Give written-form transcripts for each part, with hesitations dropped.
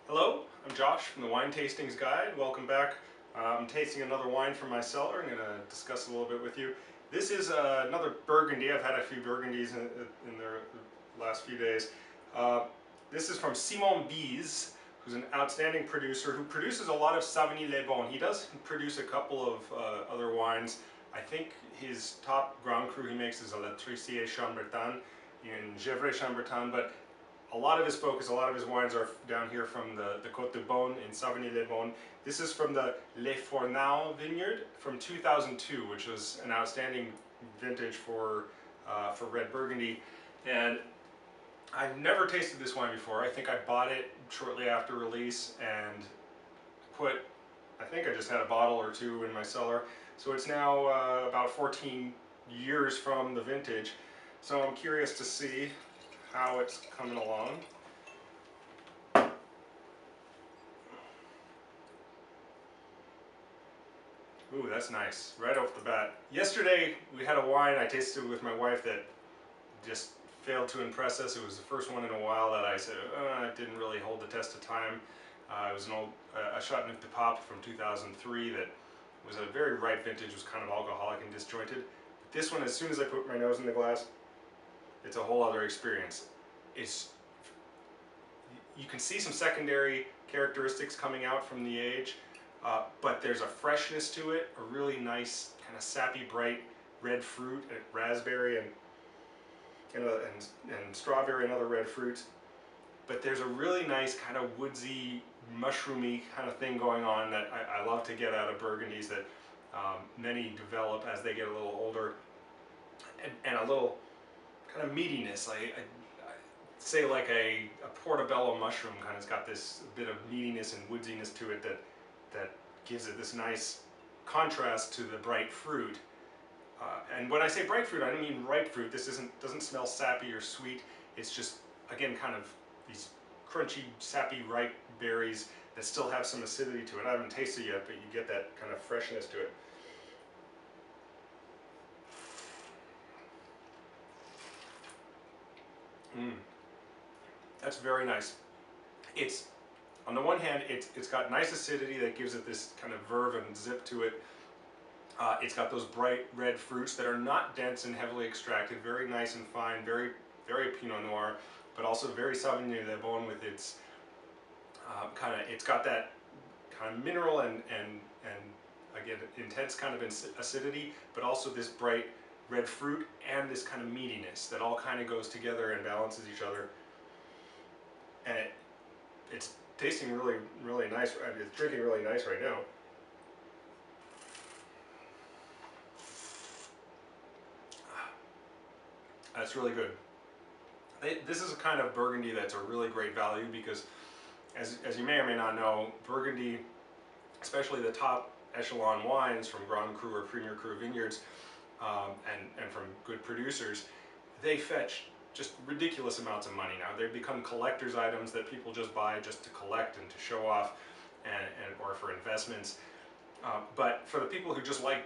Hello, I'm Josh from the Wine Tastings Guide. Welcome back. I'm tasting another wine from my cellar. I'm going to discuss a little bit with you. This is another Burgundy. I've had a few Burgundies in the last few days. This is from Bize, who's an outstanding producer who produces a lot of Savigny-Les-Beaune. He does produce a couple of other wines. I think his top Grand Cru he makes is a La Chambertin in Gevrey-Chambertin, but a lot of his focus, a lot of his wines are down here from the Côte de Beaune in Savigny-Les-Beaune. This is from the Les Fournaux vineyard from 2002, which was an outstanding vintage for red Burgundy. And I've never tasted this wine before. I think I bought it shortly after release and I think I just had a bottle or two in my cellar. So it's now about 14 years from the vintage. So I'm curious to see how it's coming along. Ooh, that's nice, right off the bat. Yesterday we had a wine I tasted with my wife that just failed to impress us. It was the first one in a while that I said, it didn't really hold the test of time. It was an old a Châteauneuf de Pape from 2003 that was a very ripe vintage, was kind of alcoholic and disjointed. But this one, as soon as I put my nose in the glass, it's a whole other experience. You can see some secondary characteristics coming out from the age, but there's a freshness to it, a really nice kind of sappy, bright red fruit, raspberry and strawberry and other red fruits. But there's a really nice kind of woodsy, mushroomy kind of thing going on that I love to get out of Burgundies that many develop as they get a little older, and a little kind of meatiness. I say like a portobello mushroom kind of's got this bit of meatiness and woodsiness to it that gives it this nice contrast to the bright fruit. And when I say bright fruit, I don't mean ripe fruit. This doesn't smell sappy or sweet. It's just, again, kind of these crunchy, sappy, ripe berries that still have some acidity to it. I haven't tasted it yet, but you get that kind of freshness to it. That's very nice. It's, on the one hand, it's got nice acidity that gives it this kind of verve and zip to it. It's got those bright red fruits that are not dense and heavily extracted, very nice and fine, very, very Pinot Noir, but also very Savigny-Les-Beaune with its it's got that kind of mineral and again, intense kind of acidity, but also this bright red fruit and this kind of meatiness that all kind of goes together and balances each other. And it's tasting really, really nice. It's drinking really nice right now. That's really good. This is a kind of Burgundy that's a really great value because, as you may or may not know, Burgundy, especially the top echelon wines from Grand Cru or Premier Cru vineyards, and from good producers, they fetch just ridiculous amounts of money now. They've become collector's items that people just buy just to collect and to show off, or for investments. But for the people who just like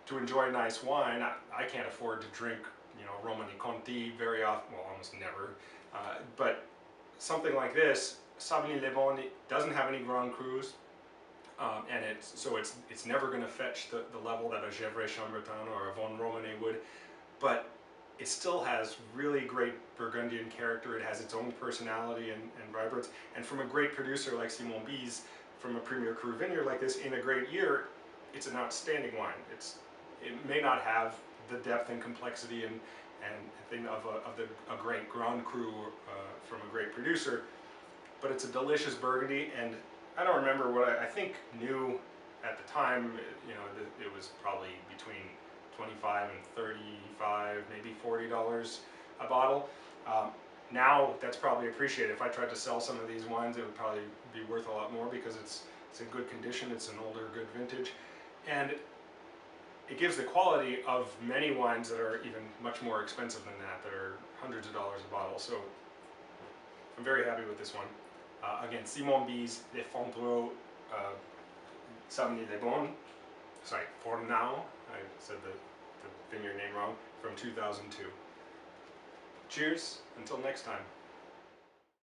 to enjoy nice wine, I can't afford to drink, Romani Conti very often, well, almost never. But something like this, Savigny-Les-Beaune doesn't have any Grand Crus, and it's never going to fetch the level that a Gevrey-Chambertin or a Von Romanée would, but it still has really great Burgundian character. It has its own personality and vibrance, and from a great producer like Bize, from a Premier Cru vineyard like this, in a great year, it's an outstanding wine. It may not have the depth and complexity and thing of a great Grand Cru from a great producer, but it's a delicious Burgundy. And I don't remember what I think new at the time. It was probably between $25 and $35, maybe $40 a bottle. Now that's probably appreciated. If I tried to sell some of these wines, it would probably be worth a lot more because it's in good condition. It's an older, good vintage, and it gives the quality of many wines that are even much more expensive than that are hundreds of dollars a bottle. So I'm very happy with this one. Again, Bize, Les Fournaux, Savigny-Les-Beaune, sorry, Fournaux, I said the vineyard name wrong, from 2002. Cheers, until next time.